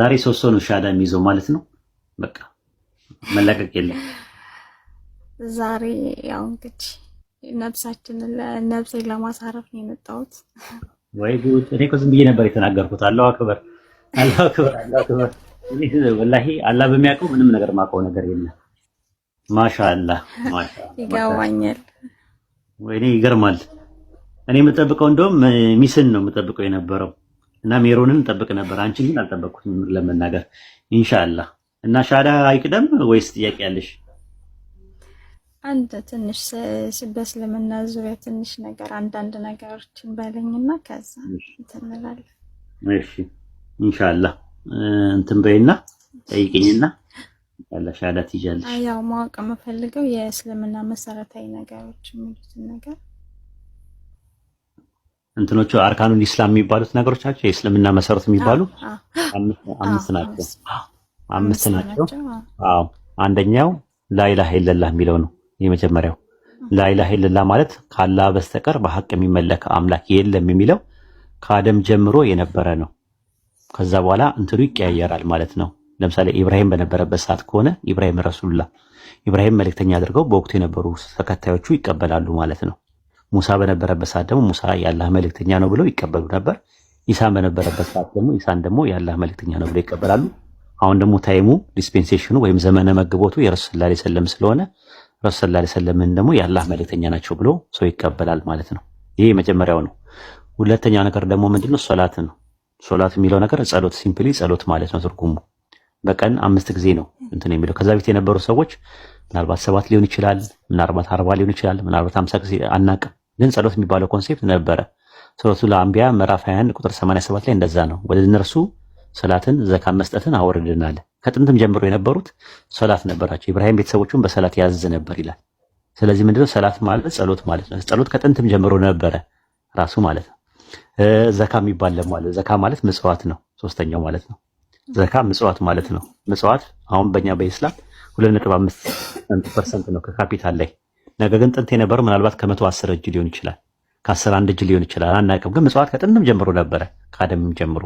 ዛሬ ሶስት ሰው ነው ሻዳ የሚይዘው ማለት ነው። በቃ መለቀቅ የለም። ዛሬ ያው እንግዲህ ነፍሳችንን ነፍሴን ለማሳረፍ ነው የመጣሁት። ወይ ጉድ! እኔ እኮ ዝም ብዬ ነበር የተናገርኩት። አላሁ አክበር፣ አላሁ አክበር፣ አላሁ አክበር። እኔ ወላሂ አላህ በሚያውቀው ምንም ነገር ማውቀው ነገር የለም። ማሻአላህ ማሻአላህ ይገባኛል። ወይኔ ይገርማል። እኔ የምጠብቀው እንደውም ሚስን ነው የምጠብቀው የነበረው እና ሜሮንን ጠብቅ ነበር። አንቺን ግን አልጠበቅኩትም ለመናገር ኢንሻአላህ። እና ሻዳ አይቅደም ወይስ ጥያቄ ያለሽ? አንድ ትንሽ በእስልምና ዙሪያ ትንሽ ነገር አንዳንድ ነገሮችን በለኝና ከዛ እንትን እንላለን። እሺ ኢንሻአላህ እንትን በይና ጠይቅኝና ያላ ሻዳ ትይዣለሽ። ያው ማወቅ የምፈልገው የእስልምና መሰረታዊ ነገሮች የሚሉትን ነገር እንትኖቹ አርካኑል ኢስላም የሚባሉት ነገሮች ናቸው። የእስልምና መሰረት የሚባሉ አምስት ናቸው። አዎ አንደኛው ላኢላሃ ኢለላህ የሚለው ነው የመጀመሪያው። ላኢላሃ ኢለላህ ማለት ከአላህ በስተቀር በሐቅ የሚመለክ አምላክ የለም የሚለው ከአደም ጀምሮ የነበረ ነው። ከዛ በኋላ እንትኑ ይቀያየራል ማለት ነው። ለምሳሌ ኢብራሂም በነበረበት ሰዓት ከሆነ ኢብራሂም ረሱሉላህ ኢብራሂም መልእክተኛ አድርገው በወቅቱ የነበሩ ተከታዮቹ ይቀበላሉ ማለት ነው። ሙሳ በነበረበት ሰዓት ደግሞ ሙሳ የአላህ መልእክተኛ ነው ብለው ይቀበሉ ነበር። ኢሳን በነበረበት ሰዓት ደግሞ ኢሳን ደግሞ የአላህ መልእክተኛ ነው ብለው ይቀበላሉ። አሁን ደግሞ ታይሙ ዲስፔንሴሽኑ ወይም ዘመነ መግቦቱ የረሱል ሰለላሁ ዐለይሂ ወሰለም ስለሆነ ረሱል ሰለላሁ ዐለይሂ ወሰለምን ደግሞ የአላህ መልእክተኛ ናቸው ብሎ ሰው ይቀበላል ማለት ነው። ይሄ የመጀመሪያው ነው። ሁለተኛው ነገር ደግሞ ምንድነው? ሶላት ነው። ሶላት የሚለው ነገር ጸሎት፣ ሲምፕሊ ጸሎት ማለት ነው ትርጉሙ። በቀን 5 ጊዜ ነው እንትን የሚለው። ከዛ በፊት የነበሩ ሰዎች ምናልባት 7 ሊሆን ይችላል፣ ምናልባት 40 ሊሆን ይችላል፣ ምናልባት 50 ጊዜ አናውቅም። ግን ጸሎት የሚባለው ኮንሴፕት ነበረ። ሱረቱል አንቢያ ምዕራፍ 21 ቁጥር 87 ላይ እንደዛ ነው። ወደ እነርሱ ሰላትን ዘካ መስጠትን አወርድናል። ከጥንትም ጀምሮ የነበሩት ሰላት ነበራቸው። ኢብራሂም ቤተሰቦቹን በሰላት ያዘ ነበር ይላል። ስለዚህ ምንድነው ሰላት ማለት ጸሎት ማለት ነው። ጸሎት ከጥንትም ጀምሮ ነበረ ራሱ ማለት ነው። ዘካ የሚባል ደግሞ አለ። ዘካ ማለት ምጽዋት ነው። ሶስተኛው ማለት ነው። ዘካ ምጽዋት ማለት ነው። ምጽዋት አሁን በእኛ በኢስላም 2.5% ነው ከካፒታል ላይ። ነገር ግን ጥንት የነበረው ምናልባት ከ110 እጅ ሊሆን ይችላል፣ ከ11 እጅ ሊሆን ይችላል፣ አናውቅም። ግን ምጽዋት ከጥንትም ጀምሮ ነበረ ከአደምም ጀምሮ።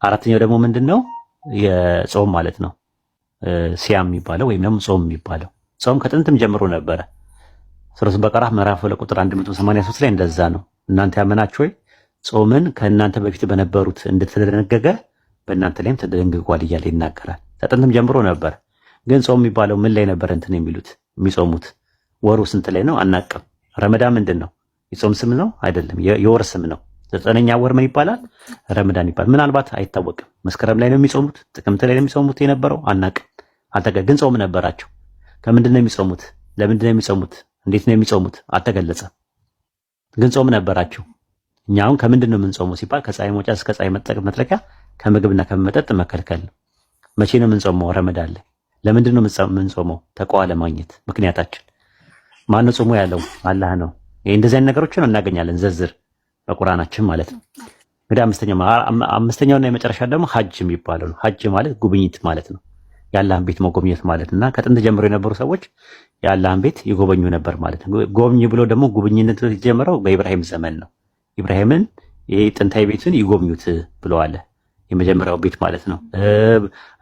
አራተኛው ደግሞ ምንድነው? የጾም ማለት ነው። ሲያም የሚባለው ወይም ደግሞ ጾም የሚባለው ጾም ከጥንትም ጀምሮ ነበረ። ሱረቱል በቀራ ምዕራፍ 2 ቁጥር 183 ላይ እንደዛ ነው። እናንተ ያመናችሁ ሆይ ጾምን ከእናንተ በፊት በነበሩት እንደተደነገገ በእናንተ ላይም ተደንግጓል እያለ ይናገራል። ከጥንትም ጀምሮ ነበር። ግን ጾም የሚባለው ምን ላይ ነበር እንትን የሚሉት የሚጾሙት? ወሩ ስንት ላይ ነው አናውቅም። ረመዳን ምንድን ነው? የጾም ስም ነው አይደለም፣ የወር ስም ነው። 9ኛ ወር ምን ይባላል? ረመዳን ይባላል። ምናልባት አይታወቅም። መስከረም ላይ ነው የሚጾሙት፣ ጥቅምት ላይ ነው የሚጾሙት የነበረው አናውቅም። ግን ጾም ነበራቸው። ከምንድን ነው የሚጾሙት? ለምንድን ነው የሚጾሙት? እንዴት ነው የሚጾሙት? አልተገለጸም። ግን ጾም ነበራቸው። እኛ አሁን ከምንድን ነው የምንጾመው ሲባል ከፀሐይ መውጫ እስከ ፀሐይ መጥለቂያ ከምግብና ከመጠጥ መከልከል ነው። መቼ ነው የምንጾመው? ረመዳን ላይ። ለምንድን ነው የምንጾመው? ተቋዋ ለማግኘት። ምክንያታችን ማነው ጾሙ ያለው? አላህ ነው። ይሄ እንደዚህ አይነት ነገሮችን እናገኛለን ዝርዝር በቁርአናችን ማለት ነው። እንግዲህ አምስተኛውና የመጨረሻ ደግሞ ሐጅ የሚባለው ነው። ሐጅ ማለት ጉብኝት ማለት ነው። የአላህን ቤት መጎብኘት ማለት እና ከጥንት ጀምሮ የነበሩ ሰዎች የአላህን ቤት ይጎበኙ ነበር ማለት ነው። ጎብኝ ብሎ ደግሞ ጉብኝነት የተጀመረው በኢብራሂም ዘመን ነው። ኢብራሂምን ይሄ ጥንታዊ ቤቱን ይጎብኙት ብለዋል። የመጀመሪያው ቤት ማለት ነው።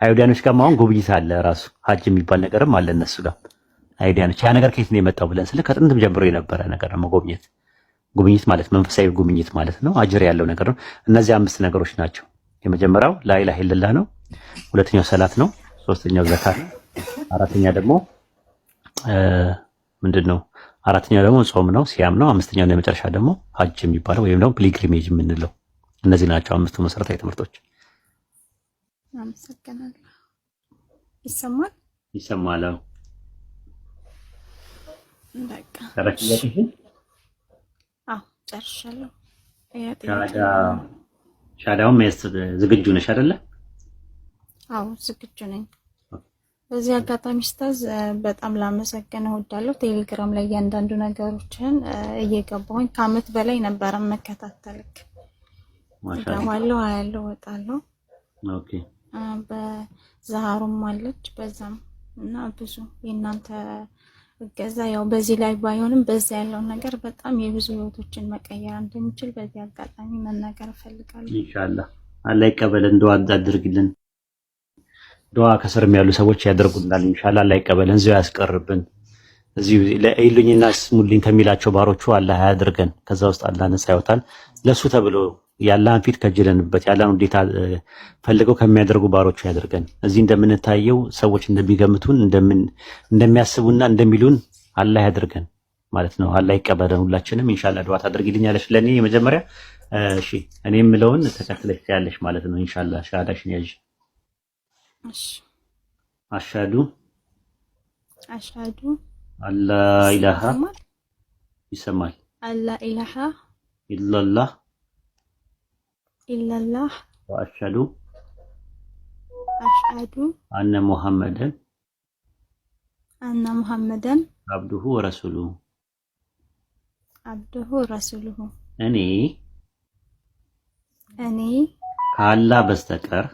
አይሁዳኖች ጋር አሁን ጉብኝት አለ ራሱ ሐጅ የሚባል ነገርም አለ እነሱ ጋር አይሁዳኖች። ያ ነገር ከየት ነው የመጣው ብለን ስለ ከጥንትም ጀምሮ የነበረ ነገር ነው መጎብኘት። ጉብኝት ማለት መንፈሳዊ ጉብኝት ማለት ነው። አጅር ያለው ነገር ነው። እነዚህ 5 ነገሮች ናቸው። የመጀመሪያው ላኢላሃ ኢለላህ ነው። ሁለተኛው ሰላት ነው። ሶስተኛው ዘካ ነው። አራተኛ ደግሞ ምንድነው? አራተኛው ደግሞ ጾም ነው፣ ሲያም ነው። አምስተኛው እና የመጨረሻ ደግሞ ሐጅ የሚባለው ወይም ደግሞ ፒልግሪሜጅ የምንለው። እነዚህ ናቸው 5ቱ መሰረታዊ ትምህርቶች። አመሰግናለሁ። ይሰማል? ይሰማል። በቃ ጨርሻለሁ። ሻዳውን መያዝ ዝግጁ ነሽ አይደለ? አዎ ዝግጁ ነኝ። በዚህ አጋጣሚ ስታዝ በጣም ላመሰግን እወዳለሁ። ቴሌግራም ላይ እያንዳንዱ ነገሮችን እየገባሁኝ ከአመት በላይ ነበረ መከታተልክ። እገባለሁ፣ አያለሁ፣ እወጣለሁ። ኦኬ። በዛሃሩም አለች በዛም እና ብዙ የእናንተ እገዛ ያው በዚህ ላይ ባይሆንም በዛ ያለውን ነገር በጣም የብዙ ህይወቶችን መቀየር እንደሚችል በዚህ አጋጣሚ መናገር እፈልጋለሁ። ኢንሻአላህ አላህ ይቀበል። እንደው አድርግልን። ዱዓ ከስርም ያሉ ሰዎች ያደርጉናል። ኢንሻአላህ አላህ ይቀበለን፣ እዚሁ ያስቀርብን። እዚሁ ለኢሉኝና ስሙልኝ ከሚላቸው ባሮቹ አላህ ያድርገን። ከዛ ውስጥ አላህ ነፃ ያወጣል። ለሱ ተብሎ ያላህን ፊት ከጅለንበት ያላህን ውዴታ ፈልገው ከሚያደርጉ ባሮቹ ያድርገን። እዚህ እንደምንታየው ሰዎች እንደሚገምቱን እንደሚያስቡና እንደሚሉን አላህ ያድርገን ማለት ነው። አላህ ይቀበለን ሁላችንም። ኢንሻአላህ ዱዓ ታደርጊልኛለሽ ለኔ የመጀመሪያ። እሺ እኔ የምለውን ተከትለሽ ያለሽ ማለት ነው። ኢንሻአላህ ሻሃዳሽን ያዥ። እሺ አሽሃዱ አሽሃዱ አላ ኢላሃ ይሰማል አላ ኢላሃ ኢላላህ ኢላላህ ወአሽሃዱ አሽሃዱ አነ ሙሐመደን አብዱሁ ወረሱሉሁ እኔ ከአላህ በስተቀር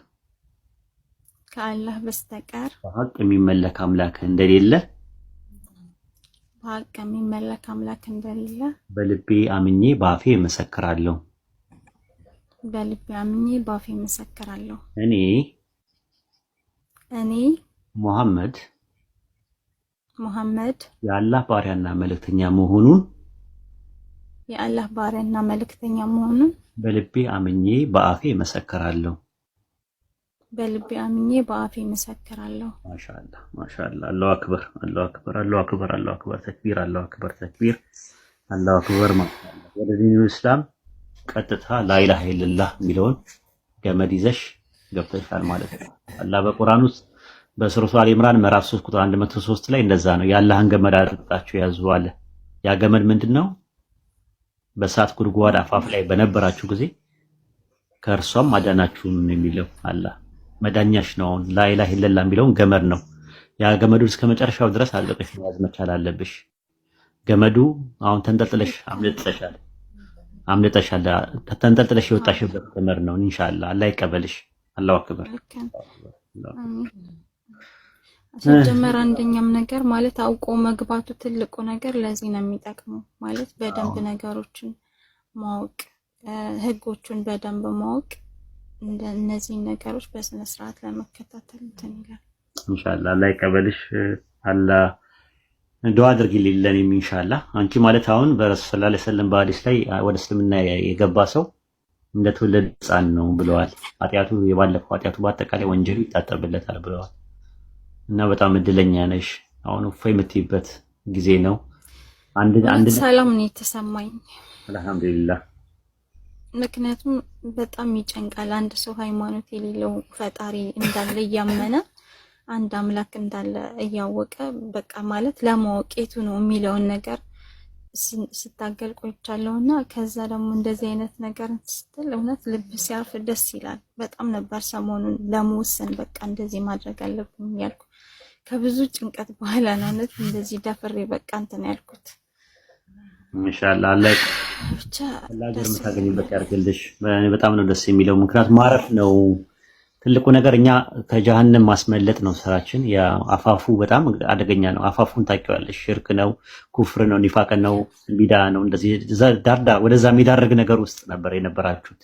በሐቅ የሚመለክ አምላክ እንደሌለ በልቤ አምኜ በአፌ እመሰክራለሁ። እኔ ሙሐመድ የአላህ ባሪያና መልእክተኛ መሆኑን በልቤ አምኜ በአፌ እመሰክራለሁ። ማሻአላህ ማሻአላህ። አላሁ አክበር አላሁ አክበር አላሁ አክበር አላሁ አክበር ተክቢር አላሁ አክበር ተክቢር አላሁ አክበር። ማሻአላህ ወደ ዲኑ እስላም ቀጥታ ላኢላሃ ኢለላህ የሚለውን ገመድ ይዘሽ ገብተሻል ማለት ነው። አላህ በቁርአን ውስጥ በሱረቱ አሊ ኢምራን ምዕራፍ 3 ቁጥር 103 ላይ እንደዛ ነው የአላህን ገመድ አጥብቃችሁ ያዙ አለ። ያ ገመድ ምንድነው? በእሳት ጉድጓድ አፋፍ ላይ በነበራችሁ ጊዜ ከእርሷም አዳናችሁም የሚለው አላህ መዳኛሽ ነው። ላኢላሃ ኢለላህ የሚለውን ገመድ ነው። ያ ገመዱ እስከ መጨረሻው ድረስ አጥብቀሽ መያዝ መቻል አለብሽ። ገመዱ አሁን ተንጠልጥለሽ አምልጠሻል ተንጠልጥለሽ የወጣሽበት ገመድ ነው። ኢንሻአላህ አላህ ይቀበልሽ። አላሁ አክበር። ሲጀመር አንደኛም ነገር ማለት አውቆ መግባቱ ትልቁ ነገር ለዚህ ነው የሚጠቅመው። ማለት በደንብ ነገሮችን ማወቅ፣ ህጎቹን በደንብ ማወቅ እነዚህ ነገሮች በስነ ስርዓት ለመከታተል እንተንጋር። ኢንሻአላህ አላህ ይቀበልሽ። አላህ ዱዓ አድርጊልኝ ለኔም ኢንሻአላህ። አንቺ ማለት አሁን በረሱል ሰለላሁ ዐለይሂ ወሰለም በሐዲስ ላይ ወደ እስልምና የገባ ሰው እንደተወለደ ሕፃን ነው ብለዋል። ኃጢያቱ የባለፈው ኃጢያቱ በአጠቃላይ ወንጀሉ ይታጠብለታል ብለዋል። እና በጣም እድለኛ ነሽ። አሁን እፎይ የምትይበት ጊዜ ነው። አንድ ሰላም ነው የተሰማኝ አልሐምዱሊላህ። ምክንያቱም በጣም ይጨንቃል። አንድ ሰው ሃይማኖት የሌለው ፈጣሪ እንዳለ እያመነ አንድ አምላክ እንዳለ እያወቀ በቃ ማለት ለማወቅ የቱ ነው የሚለውን ነገር ስታገል ቆይቻለሁና ከዛ ደግሞ እንደዚህ አይነት ነገር ስትል እውነት ልብ ሲያርፍ ደስ ይላል። በጣም ነበር ሰሞኑን ለመወሰን በቃ እንደዚህ ማድረግ አለብኝ ያልኩ ከብዙ ጭንቀት በኋላ ነው እውነት እንደዚህ ደፍሬ በቃ እንትን ያልኩት። ኢንሻአላህ አላህ ብቻ አላህ የምታገኝበት ያርግልሽ። በጣም ነው ደስ የሚለው። ምክንያቱም ማረፍ ነው ትልቁ ነገር። እኛ ከጀሃነም ማስመለጥ ነው ስራችን። ያ አፋፉ በጣም አደገኛ ነው። አፋፉን ታውቂዋለሽ። ሽርክ ነው፣ ኩፍር ነው፣ ኒፋቅ ነው፣ ቢዳ ነው። እንደዚህ ዳርዳ ወደዛ የሚዳርግ ነገር ውስጥ ነበር የነበራችሁት።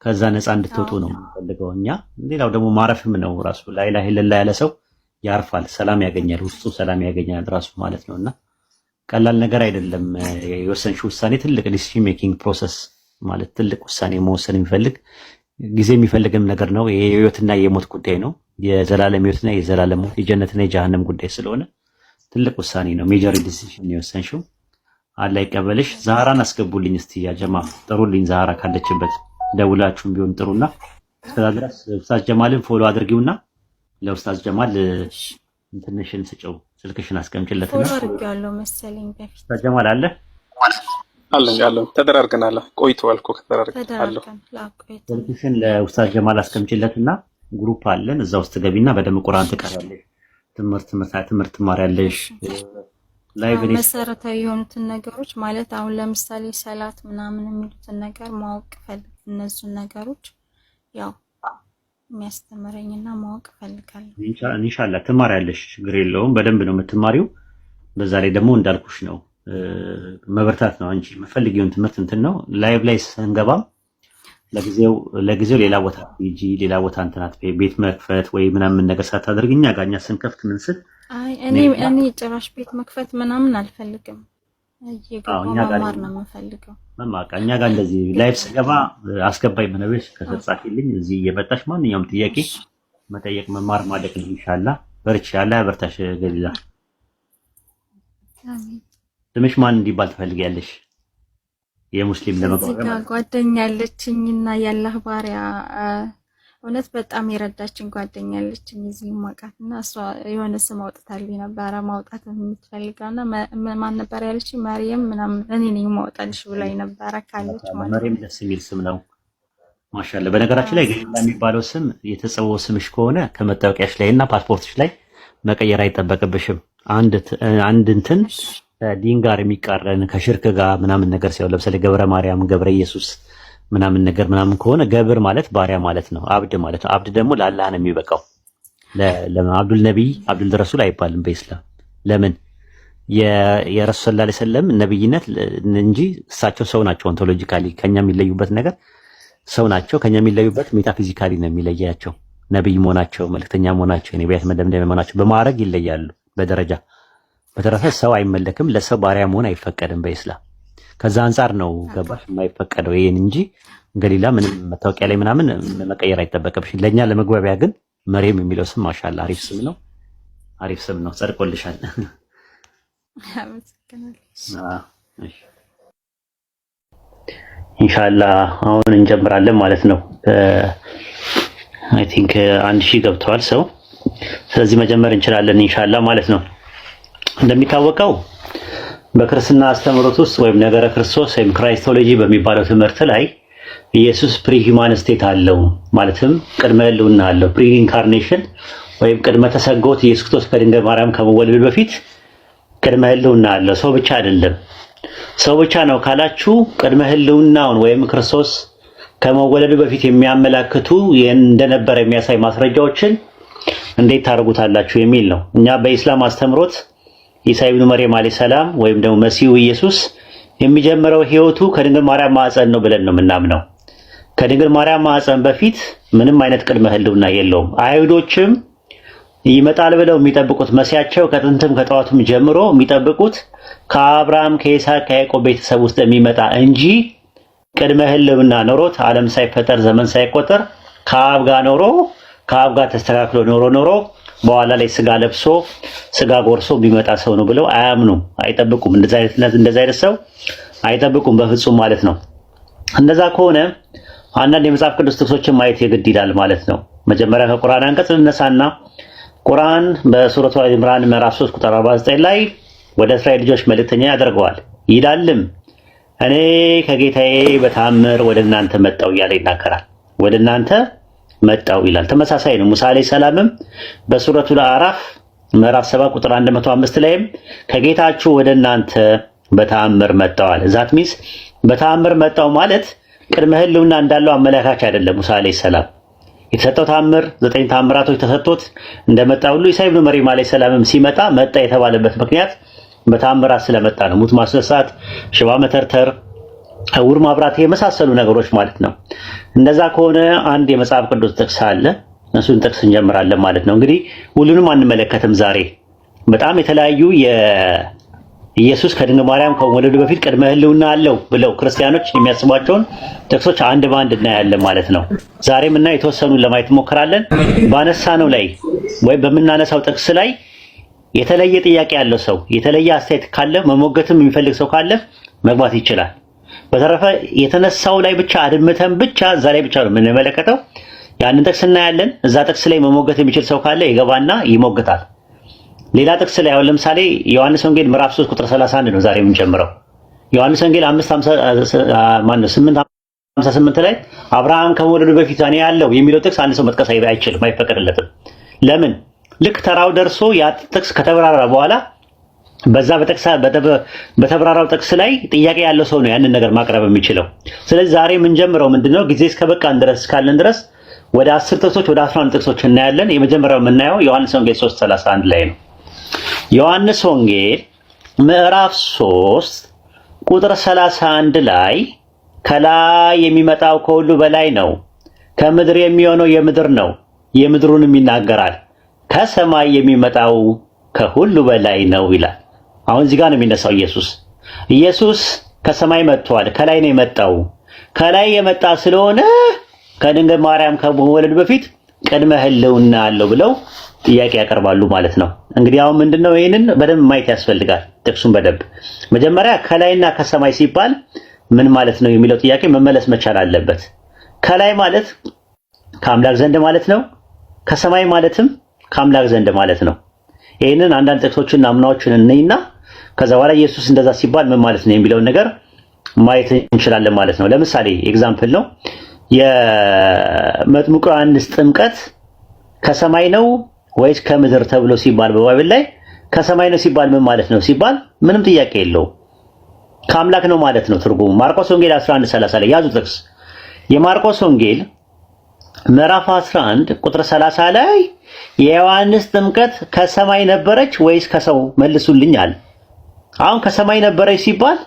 ከዛ ነፃ እንድትወጡ ነው የምንፈልገው እኛ። ሌላው ደግሞ ማረፍም ነው ራሱ። ላኢላሃ ኢለላህ ያለ ሰው ያርፋል፣ ሰላም ያገኛል፣ ውስጡ ሰላም ያገኛል ራሱ ማለት ነውና ቀላል ነገር አይደለም። የወሰንሽው ውሳኔ ትልቅ ዲሲዥን ሜኪንግ ፕሮሰስ ማለት ትልቅ ውሳኔ መወሰን የሚፈልግ ጊዜ የሚፈልግም ነገር ነው። የህይወትና የሞት ጉዳይ ነው። የዘላለም ህይወትና የዘላለም ሞት፣ የጀነትና የጀሃነም ጉዳይ ስለሆነ ትልቅ ውሳኔ ነው። ሜጀር ዲሲዥን የወሰንሽው። አላህ ይቀበልሽ። ዛህራን አስገቡልኝ እስቲ ያ ጀማ ጥሩልኝ። ዛህራ ካለችበት ደውላችሁም ቢሆን ጥሩና እስከዛ ድረስ ኡስታዝ ጀማልን ፎሎ አድርጊውና ለኡስታዝ ጀማል እንትንሽን ስጨው ስልክሽን አስቀምጪለትና ፎሎ አድርጌዋለሁ መሰለኝ በፊት። ኡስታዝ ጀማል አለ አለን ተደራርገናል። ቆይቷል እኮ ከተደራርገናል። ስልክሽን ለኡስታዝ ጀማል አስቀምጪለትና ግሩፕ አለን እዛ ውስጥ ገቢና በደም ቁርአን ትቀራለሽ። ትምህርት ትማሪያለሽ። ላይቭ መሰረታዊ የሆኑትን ነገሮች ማለት አሁን ለምሳሌ ሰላት ምናምን የሚሉትን ነገር ማወቅ ፈልግ እነሱን ነገሮች ያው የሚያስተምረኝና ማወቅ ፈልጋለሁ። ኢንሻአላህ ትማሪያለሽ፣ ችግር የለውም። በደንብ ነው የምትማሪው። በዛ ላይ ደግሞ እንዳልኩሽ ነው መበርታት ነው። አንቺ የምትፈልጊውን ትምህርት እንትን ነው። ላይቭ ላይ ስንገባም ለጊዜው ሌላ ቦታ ሂጂ፣ ሌላ ቦታ እንትናት ቤት መክፈት ወይ ምናምን ነገር ሳታደርግ እኛ ጋር እኛ ስንከፍት ምን ስል አይ እኔ ጭራሽ ቤት መክፈት ምናምን አልፈልግም። እየገባሁ መማር ነው የምፈልገው። መማቃ እኛ ጋር እንደዚህ ላይፍ ስገባ አስገባኝ ምንብሽ ከተጻፊልኝ እዚህ እየመጣሽ ማንኛውም ጥያቄ መጠየቅ መማር ማደግ ነው። ኢንሻአላህ በርቺ፣ አላህ ያበርታሽ። ገሊላ አሜን። ስምሽ ማን እንዲባል ትፈልጊያለሽ? የሙስሊም ለመቋቋም ጓደኛ አለችኝና ያላህ ባሪያ እውነት በጣም የረዳችን ጓደኛ አለችኝ እዚህ ማቃትና እሷ የሆነ ስም አውጥታልኝ ነበር ማውጣት የምትፈልጋና ማን ነበር ያለችኝ? መርየም ምናምን እኔ ነኝ ማውጣልሽ ብላኝ ነበር ካለች ማለት ነው። መርየም ደስ የሚል ስም ነው ማሻአላ። በነገራችን ላይ ገሊላ የሚባለው ስም የተጸውዖ ስምሽ ከሆነ ከመታወቂያሽ ላይና ፓስፖርትሽ ላይ መቀየር አይጠበቅብሽም። አንድ እንትን ዲን ጋር የሚቃረን ከሽርክ ጋር ምናምን ነገር ሲሆን ለምሳሌ ገብረ ማርያም፣ ገብረ ኢየሱስ ምናምን ነገር ምናምን ከሆነ ገብር ማለት ባሪያ ማለት ነው። አብድ ማለት ነው። አብድ ደግሞ ለአላህ ነው የሚበቃው። ለአብዱል ነቢይ አብዱል ረሱል አይባልም በኢስላም። ለምን? የረሱል ሰለላሁ ዐለይሂ ወሰለም ነብይነት እንጂ እሳቸው ሰው ናቸው። ኦንቶሎጂካሊ ከኛ የሚለዩበት ነገር ሰው ናቸው። ከኛ የሚለዩበት ሜታፊዚካሊ ነው የሚለያቸው። ነብይ መሆናቸው፣ መልእክተኛ መሆናቸው፣ የነቢያት መደምደሚያ መሆናቸው በማዕረግ ይለያሉ በደረጃ። በተረፈ ሰው አይመለክም። ለሰው ባሪያ መሆን አይፈቀድም በኢስላም። ከዛ አንጻር ነው ገባሽ የማይፈቀደው ይሄን እንጂ ገሊላ ምንም መታወቂያ ላይ ምናምን መቀየር አይጠበቅብሽ። ለኛ ለመግባቢያ ግን መርየም የሚለው ስም ማሻአላ አሪፍ ስም ነው። አሪፍ ስም ነው። ጸድቆልሻል። እሺ ኢንሻአላህ አሁን እንጀምራለን ማለት ነው። አይ ቲንክ 1000 ገብተዋል ሰው። ስለዚህ መጀመር እንችላለን ኢንሻአላህ ማለት ነው። እንደሚታወቀው በክርስትና አስተምህሮት ውስጥ ወይም ነገረ ክርስቶስ ወይም ክራይስቶሎጂ በሚባለው ትምህርት ላይ ኢየሱስ ፕሪ ሂውማን ስቴት አለው፣ ማለትም ቅድመ ህልውና አለው። ፕሪ ኢንካርኔሽን ወይም ቅድመ ተሰጎት ኢየሱስ ክርስቶስ ከድንግል ማርያም ከመወለዱ በፊት ቅድመ ህልውና አለው። ሰው ብቻ አይደለም። ሰው ብቻ ነው ካላችሁ ቅድመ ህልውናውን ወይም ክርስቶስ ከመወለዱ በፊት የሚያመላክቱ እንደነበረ የሚያሳይ ማስረጃዎችን እንዴት ታደርጉታላችሁ የሚል ነው። እኛ በኢስላም አስተምህሮት ኢሳ ኢብኑ መርየም አለይሂ ሰላም ወይም ደግሞ መሲሁ ኢየሱስ የሚጀምረው ህይወቱ ከድንግል ማርያም ማዕፀን ነው ብለን ነው የምናምነው። ከድንግል ማርያም ማዕፀን በፊት ምንም አይነት ቅድመ ህልውና የለውም። አይሁዶችም ይመጣል ብለው የሚጠብቁት መሲያቸው ከጥንትም ከጠዋቱም ጀምሮ የሚጠብቁት ከአብርሃም ከይስሐቅ ከያዕቆብ ቤተሰብ ውስጥ የሚመጣ እንጂ ቅድመ ህልውና ኖሮት ዓለም ሳይፈጠር ዘመን ሳይቆጠር ከአብ ጋር ኖሮ ከአብ ጋር ተስተካክሎ ኖሮ በኋላ ላይ ስጋ ለብሶ ስጋ ጎርሶ ቢመጣ ሰው ነው ብለው አያምኑም፣ አይጠብቁም። እንደዛ አይነት ሰው አይጠብቁም በፍጹም ማለት ነው። እንደዛ ከሆነ አንዳንድ የመጽሐፍ ቅዱስ ጥቅሶችን ማየት የግድ ይላል ማለት ነው። መጀመሪያ ከቁርአን አንቀጽ ልነሳና ቁርአን በሱረቱ አሊ ኢምራን ምዕራፍ 3 ቁጥር 49 ላይ ወደ እስራኤል ልጆች መልእክተኛ ያደርገዋል ይላልም እኔ ከጌታዬ በታምር ወደ እናንተ መጣው እያለ ይናገራል። ወደ እናንተ መጣው ይላል። ተመሳሳይ ነው። ሙሳ አለይሂ ሰላምም በሱረቱ አዕራፍ ምዕራፍ 7 ቁጥር 105 ላይም ከጌታችሁ ወደ እናንተ በተአምር መጣዋል። ዛት ሚንስ በተአምር መጣው ማለት ቅድመ ህልውና እንዳለው አመላካች አይደለም። ሙሳ አለይሂ ሰላም የተሰጠው ተአምር 9 ተአምራቶች ተሰጥቶት እንደመጣ ሁሉ ኢሳ ኢብኑ መርየም አለይሂ ሰላምም ሲመጣ መጣ የተባለበት ምክንያት በተአምራት ስለመጣ ነው። ሙት ማስነሳት፣ ሽባ መተርተር፣ ዕውር ማብራት የመሳሰሉ ነገሮች ማለት ነው። እንደዛ ከሆነ አንድ የመጽሐፍ ቅዱስ ጥቅስ አለ። እሱን ጥቅስ እንጀምራለን ማለት ነው። እንግዲህ ሁሉንም አንመለከትም ዛሬ። በጣም የተለያዩ ኢየሱስ ከድንግል ማርያም ከመወለዱ በፊት ቅድመ ህልውና አለው ብለው ክርስቲያኖች የሚያስቧቸውን ጥቅሶች አንድ በአንድ እናያለን ማለት ነው። ዛሬም እና የተወሰኑን ለማየት እንሞክራለን። ባነሳነው ላይ ወይ በምናነሳው ጥቅስ ላይ የተለየ ጥያቄ ያለው ሰው የተለየ አስተያየት ካለ መሞገትም የሚፈልግ ሰው ካለ መግባት ይችላል። በተረፈ የተነሳው ላይ ብቻ አድምተን ብቻ እዛ ላይ ብቻ ነው የምንመለከተው። ያንን ጥቅስ እናያለን። እዛ ጥቅስ ላይ መሞገት የሚችል ሰው ካለ ይገባና ይሞግታል። ሌላ ጥቅስ ላይ አሁን ለምሳሌ ዮሐንስ ወንጌል ምዕራፍ 3 ቁጥር 31 ነው ዛሬ የምንጀምረው። ዮሐንስ ወንጌል 8:58 ላይ አብርሃም ከመወለዱ በፊት እኔ ያለው የሚለው ጥቅስ አንድ ሰው መጥቀስ አይችልም፣ አይፈቀድለትም። ለምን? ልክ ተራው ደርሶ ያ ጥቅስ ከተብራራ በኋላ በዛ በተብራራው ጥቅስ ላይ ጥያቄ ያለው ሰው ነው ያንን ነገር ማቅረብ የሚችለው። ስለዚህ ዛሬ የምንጀምረው ምንድነው ጊዜ እስከበቃን ድረስ ካለን ድረስ ወደ 10 ጥቅሶች ወደ 11 ጥቅሶች እናያለን። የመጀመሪያው የምናየው ዮሐንስ ወንጌል 3:31 ላይ ነው። ዮሐንስ ወንጌል ምዕራፍ 3 ቁጥር 31 ላይ ከላይ የሚመጣው ከሁሉ በላይ ነው። ከምድር የሚሆነው የምድር ነው፣ የምድሩንም ይናገራል። ከሰማይ የሚመጣው ከሁሉ በላይ ነው ይላል። አሁን እዚህ ጋር ነው የሚነሳው ኢየሱስ ከሰማይ መጥቷል። ከላይ ነው የመጣው። ከላይ የመጣ ስለሆነ ከድንግል ማርያም ከመወለዱ በፊት ቅድመ ሕልውና አለው ብለው ጥያቄ ያቀርባሉ ማለት ነው። እንግዲህ አሁን ምንድነው ይሄንን በደንብ ማየት ያስፈልጋል። ጥቅሱን በደንብ መጀመሪያ ከላይና ከሰማይ ሲባል ምን ማለት ነው የሚለው ጥያቄ መመለስ መቻል አለበት። ከላይ ማለት ከአምላክ ዘንድ ማለት ነው። ከሰማይ ማለትም ከአምላክ ዘንድ ማለት ነው። ይሄንን አንዳንድ ጥቅሶችና አምናዎችን እንይና ከዛ በኋላ ኢየሱስ እንደዛ ሲባል ምን ማለት ነው የሚለውን ነገር ማየት እንችላለን ማለት ነው። ለምሳሌ ኤግዛምፕል ነው የመጥምቁ ዮሐንስ ጥምቀት ከሰማይ ነው ወይስ ከምድር ተብሎ ሲባል በባይብል ላይ ከሰማይ ነው ሲባል ምን ማለት ነው ሲባል ምንም ጥያቄ የለውም ከአምላክ ነው ማለት ነው ትርጉሙ። ማርቆስ ወንጌል 11:30 ላይ ያዙ ጥቅስ የማርቆስ ወንጌል ምዕራፍ 11 ቁጥር 30 ላይ የዮሐንስ ጥምቀት ከሰማይ ነበረች ወይስ ከሰው መልሱልኝ አለ። አሁን ከሰማይ ነበረች ሲባል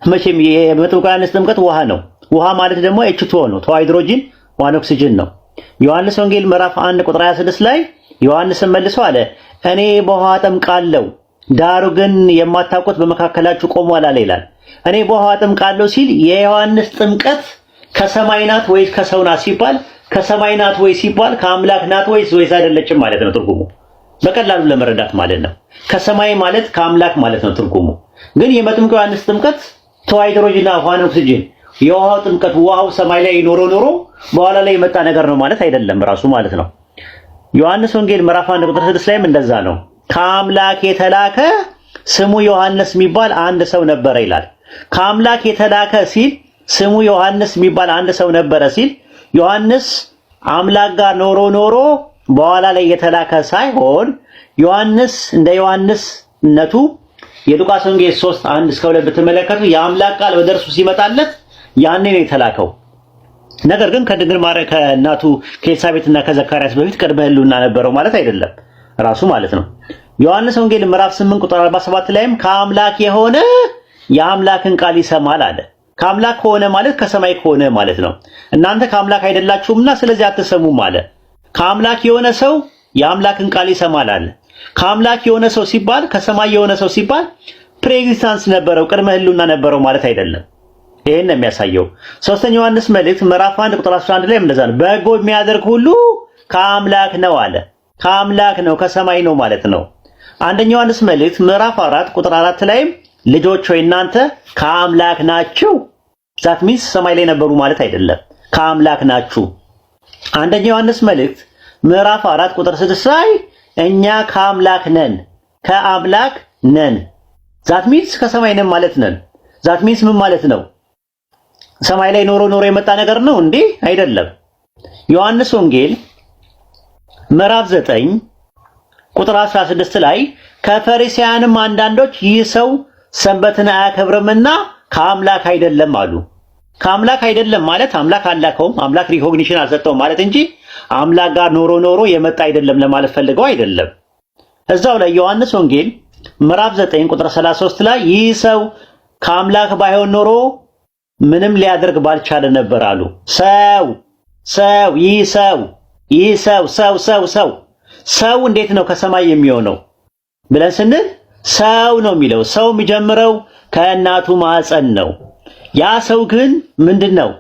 መቼም የመጥምቁ ዮሐንስ ጥምቀት ውሃ ነው። ውሃ ማለት ደግሞ H2O ነው፣ ሃይድሮጂን ዋን ኦክሲጅን ነው። ዮሐንስ ወንጌል ምዕራፍ 1 ቁጥር 26 ላይ ዮሐንስን መልሶ አለ እኔ በውሃ አጠምቃለሁ ዳሩ ግን የማታውቁት በመካከላችሁ ቆሟል አለ ይላል። እኔ በውሃ አጠምቃለሁ ሲል የዮሐንስ ጥምቀት ከሰማይ ናት ወይስ ከሰው ናት ሲባል ከሰማይ ናት ወይ ሲባል ከአምላክ ናት ወይስ አይደለችም ማለት ነው ትርጉሙ። በቀላሉ ለመረዳት ማለት ነው። ከሰማይ ማለት ከአምላክ ማለት ነው ትርጉሙ። ግን የመጥምቁ ዮሐንስ ጥምቀት ሃይድሮጂንና ዋን ኦክሲጅን የውሃው ጥምቀት ውሃው ሰማይ ላይ ኖሮ በኋላ ላይ የመጣ ነገር ነው ማለት አይደለም ራሱ ማለት ነው። ዮሐንስ ወንጌል ምዕራፍ 1 ቁጥር 6 ላይም እንደዛ ነው። ከአምላክ የተላከ ስሙ ዮሐንስ የሚባል አንድ ሰው ነበረ ይላል። ከአምላክ የተላከ ሲል ስሙ ዮሐንስ የሚባል አንድ ሰው ነበረ ሲል ዮሐንስ አምላክ ጋር ኖሮ በኋላ ላይ የተላከ ሳይሆን ዮሐንስ እንደ ዮሐንስነቱ የሉቃስ ወንጌል 3:1-2 ብትመለከቱ የአምላክ ቃል ወደ እርሱ ሲመጣለት ያኔ ነው የተላከው። ነገር ግን ከድንግል ማርያም ከእናቱ ከኤልሳቤጥና ከዘካርያስ በፊት ቅድመ ሕልውና ነበረው ማለት አይደለም ራሱ ማለት ነው። ዮሐንስ ወንጌል ምዕራፍ 8 ቁጥር 47 ላይም ከአምላክ የሆነ የአምላክን ቃል ይሰማል አለ። ከአምላክ ከሆነ ማለት ከሰማይ ከሆነ ማለት ነው። እናንተ ከአምላክ አይደላችሁምና ስለዚህ አትሰሙም አለ። ከአምላክ የሆነ ሰው የአምላክን ቃል ይሰማል አለ። ከአምላክ የሆነ ሰው ሲባል ከሰማይ የሆነ ሰው ሲባል ፕሬኤግዚስታንስ ነበረው ቅድመ ሕልውና ነበረው ማለት አይደለም። ይሄን ነው የሚያሳየው። ሶስተኛ ዮሐንስ መልእክት ምዕራፍ 1 ቁጥር 11 ላይ እንደዛ ነው። በጎ የሚያደርግ ሁሉ ከአምላክ ነው አለ። ከአምላክ ነው ከሰማይ ነው ማለት ነው። አንደኛ ዮሐንስ መልእክት ምዕራፍ 4 ቁጥር 4 ላይም ልጆች ሆይ እናንተ ከአምላክ ናችሁ። ዛት ሚንስ ሰማይ ላይ ነበሩ ማለት አይደለም፣ ከአምላክ ናችሁ። አንደኛ ዮሐንስ መልእክት ምዕራፍ 4 ቁጥር 6 ላይ እኛ ከአምላክ ነን፣ ከአምላክ ነን። ዛት ሚንስ ከሰማይ ነን ማለት ነን። ዛት ሚንስ ምን ማለት ነው? ሰማይ ላይ ኖሮ የመጣ ነገር ነው እንዴ? አይደለም። ዮሐንስ ወንጌል ምዕራፍ 9 ቁጥር 16 ላይ ከፈሪሳውያንም አንዳንዶች ይህ ሰው ሰንበትን አያከብርምና ከአምላክ አይደለም አሉ። ከአምላክ አይደለም ማለት አምላክ አላከውም፣ አምላክ ሪኮግኒሽን አልሰጠውም ማለት እንጂ አምላክ ጋር ኖሮ የመጣ አይደለም ለማለት ፈልገው አይደለም። እዛው ላይ ዮሐንስ ወንጌል ምዕራፍ 9 ቁጥር 33 ላይ ይህ ሰው ከአምላክ ባይሆን ኖሮ ምንም ሊያደርግ ባልቻለ ነበር አሉ። ሰው እንዴት ነው ከሰማይ የሚሆነው ብለን ስንል ሰው ነው የሚለው። ሰው የሚጀምረው ከእናቱ ማዕፀን ነው። ያ ሰው ግን ምንድነው?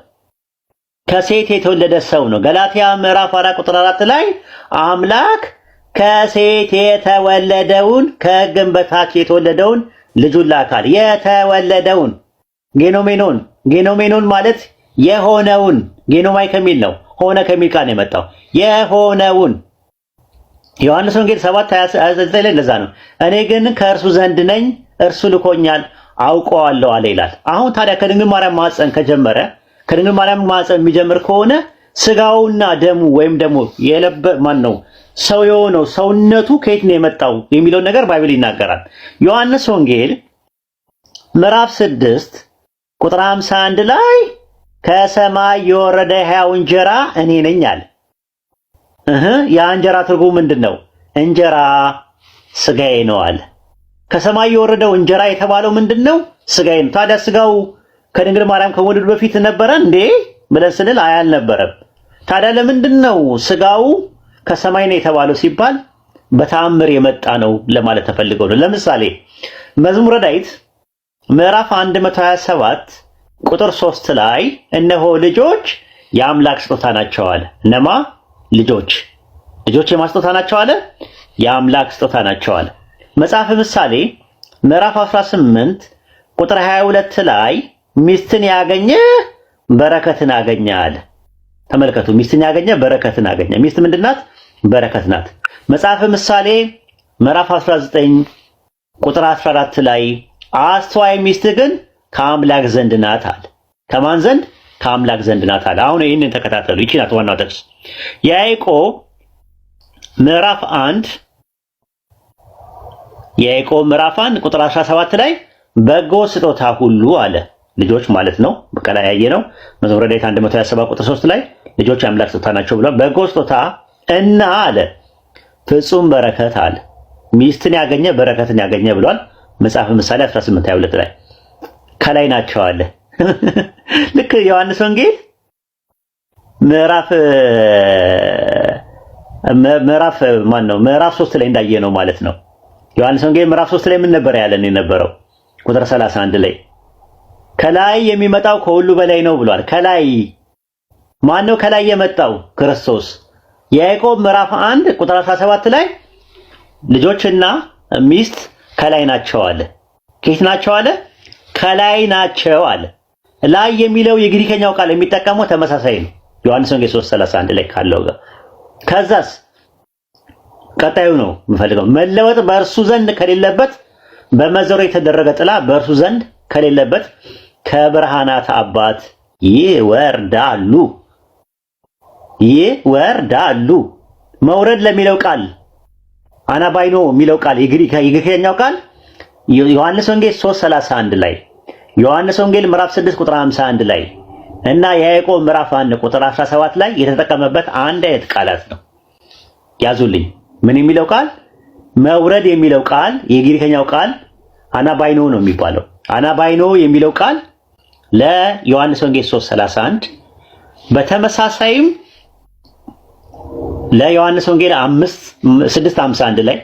ከሴት የተወለደ ሰው ነው። ገላትያ ምዕራፍ 4 ቁጥር 4 ላይ አምላክ ከሴት የተወለደውን ከሕግም በታች የተወለደውን ልጁን ላካል። የተወለደውን ጌኖሜኖን ማለት የሆነውን፣ ጌኖማይ ከሚል ነው፣ ሆነ ከሚል ቃል ነው የመጣው። የሆነውን ዮሐንስ ወንጌል 7:29 ላይ እንደዛ ነው። እኔ ግን ከእርሱ ዘንድ ነኝ፣ እርሱ ልኮኛል፣ አውቀዋለሁ አለ ይላል። አሁን ታዲያ ከድንግል ማርያም ማዕፀን ከጀመረ ከድንግል ማርያም ማዕፀን የሚጀምር ከሆነ ስጋውና ደሙ ወይም ደግሞ ማን ነው ሰው የሆነው ሰውነቱ ከየት ነው የመጣው የሚለውን ነገር ባይብል ይናገራል። ዮሐንስ ወንጌል ምዕራፍ 6 ቁጥር 51 ላይ ከሰማይ የወረደ ሕያው እንጀራ እኔ ነኝ አለ። ያ እንጀራ ትርጉሙ ምንድነው? እንጀራ ስጋዬ ነው አለ። ከሰማይ የወረደው እንጀራ የተባለው ምንድነው? ስጋዬ ነው። ታዲያ ስጋው ከድንግል ማርያም ከመወለዱ በፊት ነበረ እንዴ ብለን ስንል አልነበረም። ታዲያ ለምንድነው ስጋው ከሰማይ ነው የተባለው ሲባል በተአምር የመጣ ነው ለማለት ተፈልገው ነው። ለምሳሌ መዝሙረ ዳዊት ምዕራፍ 127 ቁጥር 3 ላይ እነሆ ልጆች የአምላክ ስጦታ ናቸው አለ። እነማ ልጆች የማስጦታ ናቸው አለ? የአምላክ ስጦታ ናቸው አለ። መጽሐፈ ምሳሌ ምዕራፍ 18 ቁጥር 22 ላይ ሚስትን ያገኘ በረከትን አገኘ አለ። ተመልከቱ፣ ሚስትን ያገኘ በረከትን አገኘ። ሚስት ምንድናት? በረከት ናት። መጽሐፈ ምሳሌ ምዕራፍ 19 ቁጥር 14 ላይ አስተዋይ ሚስት ግን ከአምላክ ዘንድ ናት አለ። ከማን ዘንድ? ከአምላክ ዘንድ ናት አለ። አሁን ይህንን ተከታተሉ። ይቺ ናት ዋናው ጥቅስ። ያዕቆብ ምዕራፍ 1 ቁጥር 17 ላይ በጎ ስጦታ ሁሉ አለ። ልጆች ማለት ነው። በቀላይ ያየ ነው። መዝሙረ ዳዊት 127 ቁጥር 3 ላይ ልጆች የአምላክ ስጦታ ናቸው ብሏል። በጎ ስጦታ እና አለ ፍጹም በረከት አለ። ሚስትን ያገኘ በረከትን ያገኘ ብሏል። መጽሐፈ ምሳሌ 18:22 ላይ ከላይ ናቸው አለ። ልክ ዮሐንስ ወንጌል ምዕራፍ 3 ላይ እንዳየ ነው ማለት ነው። ዮሐንስ ወንጌል ምዕራፍ 3 ላይ ምን ነበር ያለን የነበረው? ቁጥር 31 ላይ ከላይ የሚመጣው ከሁሉ በላይ ነው ብሏል። ከላይ ማን ነው? ከላይ የመጣው ክርስቶስ። ያዕቆብ ምዕራፍ 1 ቁጥር 17 ላይ ልጆችና ሚስት ከላይ ናቸው አለ። ከየት ናቸው አለ? ከላይ ናቸው አለ። ላይ የሚለው የግሪከኛው ቃል የሚጠቀመው ተመሳሳይ ነው። ዮሐንስ ወንጌል 3:31 ላይ ካለው ጋር። ከዛስ ቀጣዩ ነው የምፈልገው። መለወጥ በእርሱ ዘንድ ከሌለበት በመዘሩ የተደረገ ጥላ በእርሱ ዘንድ ከሌለበት ከብርሃናት አባት ይወርዳሉ። መውረድ ለሚለው ቃል አናባይኖ የሚለው ቃል የግሪከኛው ቃል ዮሐንስ ወንጌል 3:31 ላይ፣ ዮሐንስ ወንጌል ምዕራፍ 6 ቁጥር 51 ላይ እና የያዕቆብ ምዕራፍ 1 ቁጥር 17 ላይ የተጠቀመበት አንድ አይነት ቃላት ነው። ያዙልኝ። ምን የሚለው ቃል? መውረድ የሚለው ቃል የግሪከኛው ቃል አናባይኖ ነው የሚባለው። አናባይኖ የሚለው ቃል ለዮሐንስ ወንጌል 3:31 በተመሳሳይም ለዮሐንስ ወንጌል 6:51 ላይ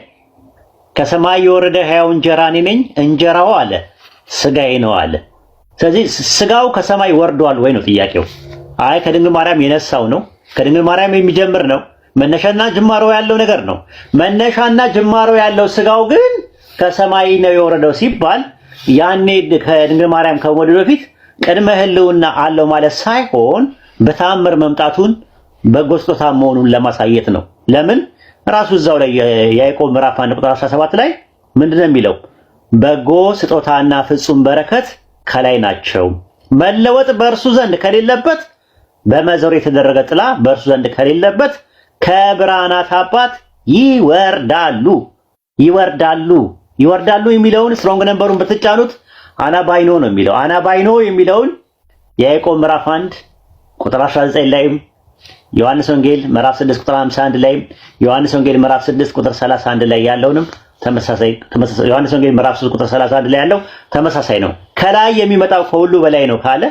ከሰማይ የወረደ ሕያው እንጀራ እኔ ነኝ፣ እንጀራው አለ ስጋዬ ነው አለ። ስለዚህ ስጋው ከሰማይ ወርዷል ወይ ነው ጥያቄው። አይ ከድንግል ማርያም የነሳው ነው፣ ከድንግል ማርያም የሚጀምር ነው፣ መነሻና ጅማሮ ያለው ነገር ነው። መነሻና ጅማሮ ያለው ስጋው ግን ከሰማይ ነው የወረደው ሲባል ያኔ ከድንግል ማርያም ከመወለዱ በፊት ቅድመ ሕልውና አለው ማለት ሳይሆን በተአምር መምጣቱን በጎ ስጦታ መሆኑን ለማሳየት ነው። ለምን ራሱ እዛው ላይ ያዕቆብ ምዕራፍ 1 ቁጥር 17 ላይ ምንድነው የሚለው? በጎ ስጦታና ፍጹም በረከት ከላይ ናቸው፣ መለወጥ በእርሱ ዘንድ ከሌለበት በመዘሩ የተደረገ ጥላ በእርሱ ዘንድ ከሌለበት ከብርሃናት አባት ይወርዳሉ የሚለውን ስትሮንግ ነምበሩን ብትጫኑት አናባይኖ ነው የሚለው። አናባይኖ የሚለውን የያዕቆብ ምዕራፍ 1 ቁጥር 19 ላይም ዮሐንስ ወንጌል ምዕራፍ 6 ቁጥር 51 ላይም ዮሐንስ ወንጌል ምዕራፍ 6 ቁጥር 31 ላይ ያለውንም ተመሳሳይ ዮሐንስ ወንጌል ምዕራፍ 3 ቁጥር 31 ላይ ያለው ተመሳሳይ ነው። ከላይ የሚመጣው ከሁሉ በላይ ነው ካለ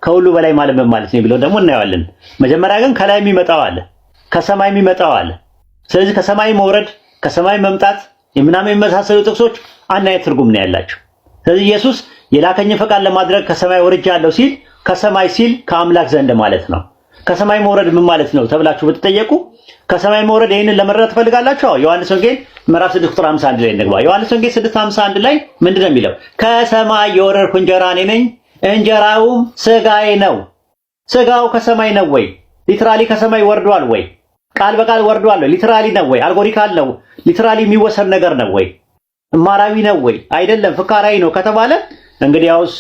ከሁሉ በላይ ማለት ምን ማለት ነው ብለው ደግሞ እናየዋለን። መጀመሪያ ግን ከላይ የሚመጣው አለ፣ ከሰማይ የሚመጣው አለ። ስለዚህ ከሰማይ መውረድ፣ ከሰማይ መምጣት የምናምን የመሳሰሉ ጥቅሶች አንድ አይነት ትርጉም ነው ያላቸው። ስለዚህ ኢየሱስ የላከኝ ፈቃድ ለማድረግ ከሰማይ ወርጃለሁ ሲል ከሰማይ ሲል ከአምላክ ዘንድ ማለት ነው። ከሰማይ መውረድ ምን ማለት ነው ተብላችሁ ብትጠየቁ ከሰማይ መውረድ ይሄንን ለመረዳት ፈልጋላችሁ? ዮሐንስ ወንጌል ምዕራፍ 6 ቁጥር 51 ላይ እንግባ። ዮሐንስ ወንጌል 6:51 ላይ ምንድነው የሚለው? ከሰማይ የወረድኩ እንጀራ እኔ ነኝ፣ እንጀራውም ስጋዬ ነው። ስጋው ከሰማይ ነው ወይ? ሊትራሊ ከሰማይ ወርዷል ወይ? ቃል በቃል ወርዷል ወይ? ሊትራሊ ነው ወይ? አልጎሪካል ነው? ሊትራሊ የሚወሰድ ነገር ነው ወይ? እማራዊ ነው ወይ? አይደለም፣ ፍካራዊ ነው ከተባለ እንግዲያውስ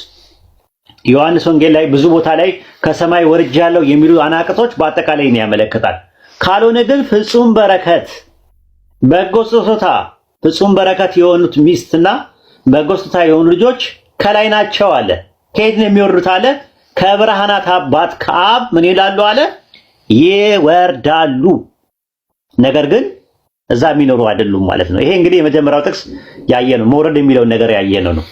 ዮሐንስ ወንጌል ላይ ብዙ ቦታ ላይ ከሰማይ ወርጃለሁ የሚሉ አናቅጾች በአጠቃላይ ነው ያመለክታል። ካልሆነ ግን ፍጹም በረከት በጎ ስጦታ ፍጹም በረከት የሆኑት ሚስትና በጎ ስጦታ የሆኑ ልጆች ከላይ ናቸው አለ። ከየት ነው የሚወርዱት አለ? ከብርሃናት አባት ከአብ ምን ይላሉ አለ? ይወርዳሉ። ነገር ግን እዛ የሚኖሩ አይደሉም ማለት ነው። ይሄ እንግዲህ የመጀመሪያው ጥቅስ ያየነው መውረድ የሚለውን ነገር ያየነው ነው።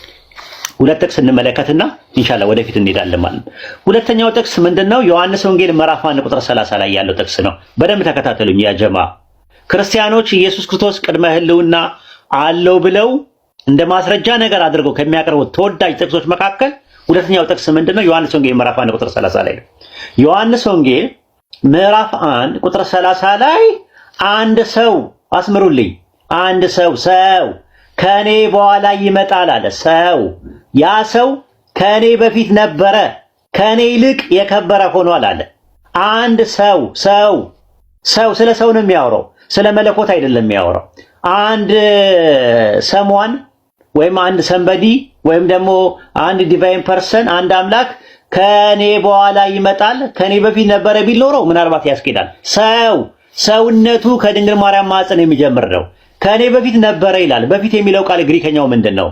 ሁለት ጥቅስ እንመለከትና ኢንሻአላህ ወደፊት እንሄዳለን ማለት ነው። ሁለተኛው ጥቅስ ምንድነው? ዮሐንስ ወንጌል ምዕራፍ 1 ቁጥር 30 ላይ ያለው ጥቅስ ነው። በደንብ ተከታተሉኝ ያ ጀማ። ክርስቲያኖች ኢየሱስ ክርስቶስ ቅድመ ሕልውና አለው ብለው እንደ ማስረጃ ነገር አድርገው ከሚያቀርቡት ተወዳጅ ጥቅሶች መካከል ሁለተኛው ጥቅስ ምንድነው? ዮሐንስ ወንጌል ምዕራፍ 1 ቁጥር 30 ላይ ነው። ዮሐንስ ወንጌል ምዕራፍ 1 ቁጥር 30 ላይ አንድ ሰው አስምሩልኝ፣ አንድ ሰው ከኔ በኋላ ይመጣል አለ። ያ ሰው ከኔ በፊት ነበረ፣ ከኔ ይልቅ የከበረ ሆኗል አለ። አንድ ሰው ስለ ሰው ነው የሚያወራው፣ ስለ መለኮት አይደለም የሚያወራው። አንድ ሰሟን ወይም አንድ ሰንበዲ ወይም ደግሞ አንድ ዲቫይን ፐርሰን አንድ አምላክ ከኔ በኋላ ይመጣል ከኔ በፊት ነበረ ቢል ኖሮ ምናልባት ያስኬዳል። ሰውነቱ ከድንግል ማርያም ማህፀን የሚጀምር ነው። ከኔ በፊት ነበረ ይላል። በፊት የሚለው ቃል ግሪከኛው ምንድነው?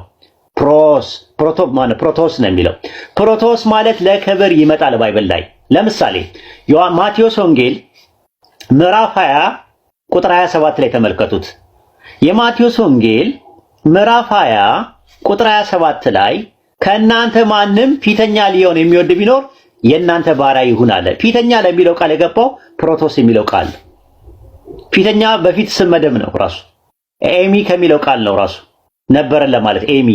ፕሮቶስ ነው የሚለው። ፕሮቶስ ማለት ለክብር ይመጣል ባይብል ላይ። ለምሳሌ ማቴዎስ ወንጌል ምዕራፍ 20 ቁጥር 27 ላይ ተመልከቱት። የማቴዎስ ወንጌል ምዕራፍ 20 ቁጥር 27 ላይ ከእናንተ ማንም ፊተኛ ሊሆን የሚወድ ቢኖር የእናንተ ባሪያ ይሁን አለ። ፊተኛ ለሚለው ቃል የገባው ፕሮቶስ የሚለው ቃል። ፊተኛ በፊት ስም መደብ ነው ራሱ። ኤሚ ከሚለው ቃል ነው ራሱ ነበረን ለማለት ኤሚ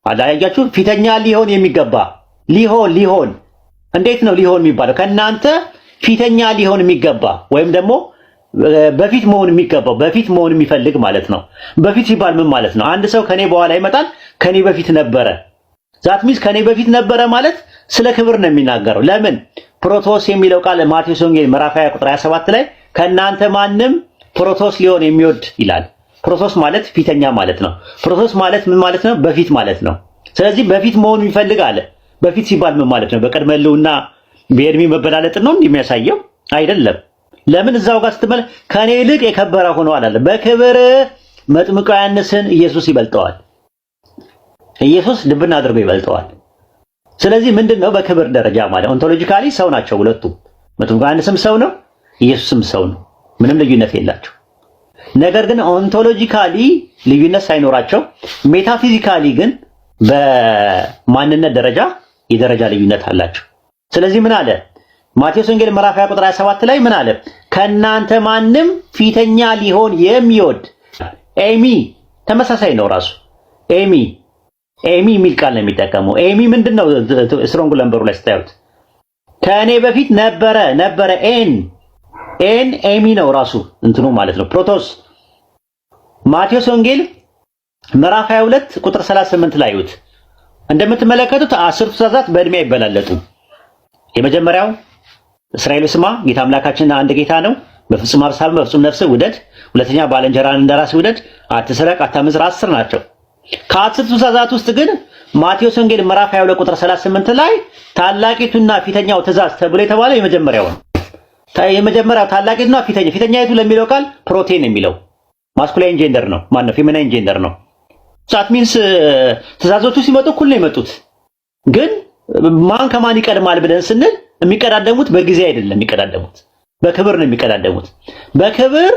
አዳያችሁ። ፊተኛ ሊሆን የሚገባ ሊሆን እንዴት ነው ሊሆን የሚባለው? ከእናንተ ፊተኛ ሊሆን የሚገባ ወይም ደግሞ በፊት መሆን የሚገባው በፊት መሆን የሚፈልግ ማለት ነው። በፊት ሲባል ምን ማለት ነው? አንድ ሰው ከኔ በኋላ ይመጣል ከኔ በፊት ነበረ። ዛት ሚንስ ከኔ በፊት ነበረ ማለት ስለ ክብር ነው የሚናገረው። ለምን? ፕሮቶስ የሚለው ቃል ማቴዎስ ወንጌል ምዕራፍ 20 ቁጥር 27 ላይ ከእናንተ ማንም ፕሮቶስ ሊሆን የሚወድ ይላል። ፕሮቶስ ማለት ፊተኛ ማለት ነው። ፕሮቶስ ማለት ምን ማለት ነው? በፊት ማለት ነው። ስለዚህ በፊት መሆን የሚፈልግ አለ። በፊት ሲባል ምን ማለት ነው? በቅድመ ሕልውና በእድሜ መበላለጥ ነው እንደሚያሳየው አይደለም። ለምን? እዛው ጋር ስትመለ ከኔ ይልቅ የከበረ ሆኗል አለ። በክብር መጥምቁ ዮሐንስን ኢየሱስ ይበልጠዋል። ኢየሱስ ልብና አድርጎ ይበልጠዋል። ስለዚህ ምንድነው በክብር ደረጃ ማለት ኦንቶሎጂካሊ ሰው ናቸው ሁለቱም። መጥምቁ ዮሐንስም ሰው ነው፣ ኢየሱስም ሰው ነው። ምንም ልዩነት የላቸው። ነገር ግን ኦንቶሎጂካሊ ልዩነት ሳይኖራቸው ሜታፊዚካሊ ግን በማንነት ደረጃ የደረጃ ልዩነት አላቸው። ስለዚህ ምን አለ ማቴዎስ ወንጌል ምዕራፍ 20 ቁጥር 27 ላይ ምን አለ? ከእናንተ ማንም ፊተኛ ሊሆን የሚወድ ኤሚ ተመሳሳይ ነው ራሱ ኤሚ የሚል ቃል ነው የሚጠቀመው። ኤሚ ምንድነው? ስትሮንግ ለምበሩ ላይ ስታዩት ከኔ በፊት ነበረ ኤን ኤሚ ነው ራሱ እንትኑ ማለት ነው ፕሮቶስ። ማቴዎስ ወንጌል ምዕራፍ 22 ቁጥር 38 ላይ እዩት። እንደምትመለከቱት 10ቱ ትእዛዛት በእድሜ አይበላለጡም። የመጀመሪያው እስራኤል ስማ ጌታ አምላካችን አንድ ጌታ ነው፣ በፍጹም ሐሳብ በፍጹም ነፍስ ውደድ። ሁለተኛ ባልንጀራን እንደራስህ ውደድ። አትስረቅ፣ አታመንዝር 10 ናቸው። ከ10ቱ ትእዛዛት ውስጥ ግን ማቴዎስ ወንጌል ምዕራፍ 22 ቁጥር 38 ላይ ታላቂቱና ፊተኛው ትእዛዝ ተብሎ የተባለው የመጀመሪያው ነው። የመጀመሪያው ታላቂቱና ፊተኛይቱ ለሚለው ቃል ፕሮቴን የሚለው ማስኩላይን ጄንደር ነው። ማን ነው? ፌሚናይን ጄንደር ነው። ዛት ሚንስ ትእዛዞቹ ሲመጡ እኩል ነው የመጡት። ግን ማን ከማን ይቀድማል ብለን ስንል የሚቀዳደሙት በጊዜ አይደለም፣ የሚቀዳደሙት በክብር ነው የሚቀዳደሙት። በክብር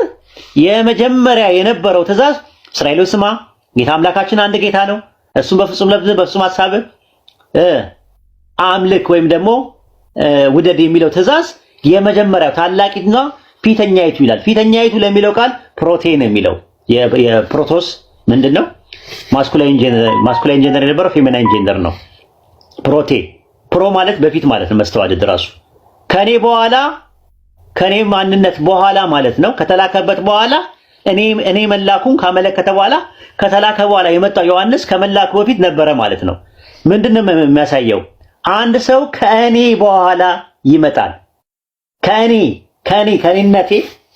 የመጀመሪያ የነበረው ትእዛዝ እስራኤል ስማ ጌታ አምላካችን አንድ ጌታ ነው፣ እሱም በፍጹም ልብህ በፍጹም ሐሳብ አምልክ ወይም ደግሞ ውደድ የሚለው ትእዛዝ የመጀመሪያው ታላቂቱና ፊተኛይቱ ይላል። ፊተኛይቱ ለሚለው ቃል ፕሮቴን የሚለው የፕሮቶስ ምንድነው? ማስኩላይን ጄንደር የነበረው ፌሚናይን ጄንደር ነው። ፕሮ ማለት በፊት ማለት ነው። መስተዋደድ ራሱ ከኔ ማንነት በኋላ ማለት ነው። ከተላከበት በኋላ እኔ መላኩን ካመለከተ በኋላ ከተላከ በኋላ የመጣው ዮሐንስ ከመላኩ በፊት ነበረ ማለት ነው። ምንድነው የሚያሳየው? አንድ ሰው ከእኔ በኋላ ይመጣል። ከኔነቴ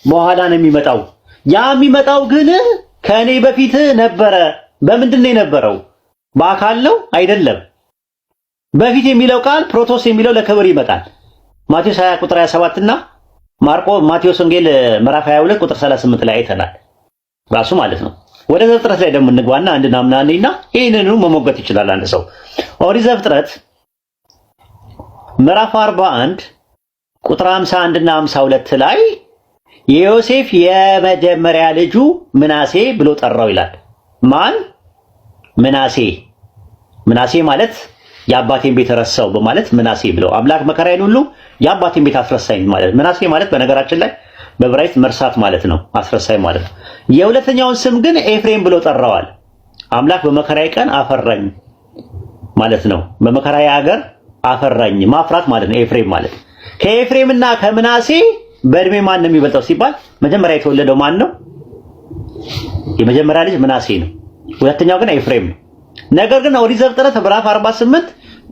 በኋላ ነው የሚመጣው። ያ የሚመጣው ግን ከኔ በፊት ነበረ። በምንድን ነው የነበረው? በአካል ነው አይደለም። በፊት የሚለው ቃል ፕሮቶስ የሚለው ለክብር ይመጣል። ማቴዎስ 20 ቁጥር 27 እና ማቴዎስ ወንጌል ምዕራፍ 22 ቁጥር 38 ላይ አይተናል ራሱ ማለት ነው። ወደ ዘፍጥረት ላይ ደግሞ እንግባና እንድናምናንና ይሄንኑ መሞገት ይችላል አንድ ሰው። ኦሪት ዘፍጥረት ምዕራፍ 41 ቁጥር 51 እና 52 ላይ የዮሴፍ የመጀመሪያ ልጁ ምናሴ ብሎ ጠራው ይላል። ማን? ምናሴ። ምናሴ ማለት የአባቴን ቤት ረሳው በማለት ምናሴ ብለው አምላክ መከራዬን ሁሉ የአባቴን ቤት አስረሳኝ ማለት ምናሴ ማለት በነገራችን ላይ በዕብራይስጥ መርሳት ማለት ነው፣ አስረሳኝ ማለት ነው። የሁለተኛውን ስም ግን ኤፍሬም ብሎ ጠራዋል። አምላክ በመከራዬ ቀን አፈራኝ ማለት ነው። በመከራዬ ሀገር አፈራኝ ማፍራት ማለት ነው ኤፍሬም ማለት። ከኤፍሬምና ከምናሴ በእድሜ ማን ነው የሚበልጠው ሲባል መጀመሪያ የተወለደው ማን ነው? የመጀመሪያ ልጅ ምናሴ ነው። ሁለተኛው ግን ኤፍሬም ነው። ነገር ግን ኦሪት ዘፍጥረት ምዕራፍ 48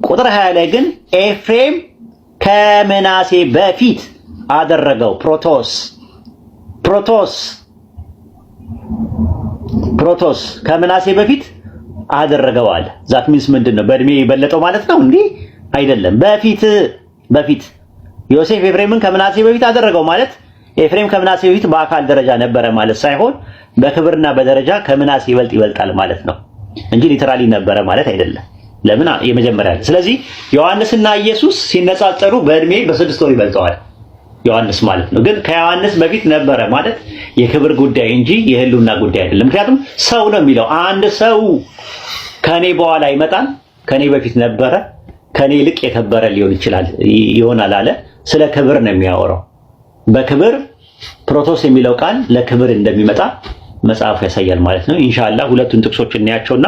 ቁጥር 20 ላይ ግን ኤፍሬም ከምናሴ በፊት አደረገው። ፕሮቶስ ከምናሴ በፊት አደረገው አለ። ዛት ሚንስ ምንድነው? በእድሜ የበለጠው ማለት ነው እንዴ? አይደለም። በፊት ዮሴፍ ኤፍሬምን ከምናሴ በፊት አደረገው ማለት ኤፍሬም ከምናሴ በፊት በአካል ደረጃ ነበረ ማለት ሳይሆን በክብርና በደረጃ ከምናሴ ይበልጣል ማለት ነው እንጂ ሊተራሊ ነበረ ማለት አይደለም። ለምን? የመጀመሪያ። ስለዚህ ዮሐንስና ኢየሱስ ሲነጻጸሩ በእድሜ በ6 ወር ይበልጠዋል ዮሐንስ ማለት ነው። ግን ከዮሐንስ በፊት ነበረ ማለት የክብር ጉዳይ እንጂ የህልውና ጉዳይ አይደለም። ምክንያቱም ሰው ነው የሚለው አንድ ሰው ከኔ በኋላ ይመጣል፣ ከኔ በፊት ነበረ፣ ከኔ ይልቅ የከበረ ሊሆን ይሆናል አለ። ስለ ክብር ነው የሚያወራው። በክብር ፕሮቶስ የሚለው ቃል ለክብር እንደሚመጣ መጽሐፉ ያሳያል ማለት ነው። ኢንሻአላህ ሁለቱን ጥቅሶች እናያቸውና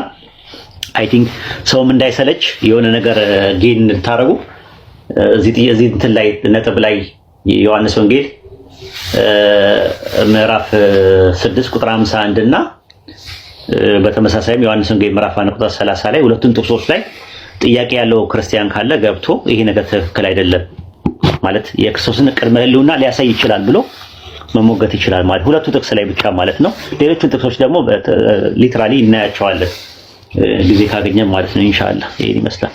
አይ ቲንክ ሰውም እንዳይሰለች የሆነ ነገር ጌን እንድታረጉ እዚህ እንትን ላይ ነጥብ ላይ የዮሐንስ ወንጌል ምዕራፍ 6 ቁጥር 51 እና በተመሳሳይም ዮሐንስ ወንጌል ምዕራፍ 1 ቁጥር 30 ላይ ሁለቱን ጥቅሶች ላይ ጥያቄ ያለው ክርስቲያን ካለ ገብቶ ይሄ ነገር ትክክል አይደለም ማለት የክርስቶስን ቅድመ ህልውና ሊያሳይ ይችላል ብሎ መሞገት ይችላል ማለት ሁለቱ ጥቅስ ላይ ብቻ ማለት ነው። ሌሎቹን ጥቅሶች ደግሞ ሊትራሊ እናያቸዋለን ጊዜ ካገኘን ማለት ነው። ኢንሻአላህ ይሄን ይመስላል።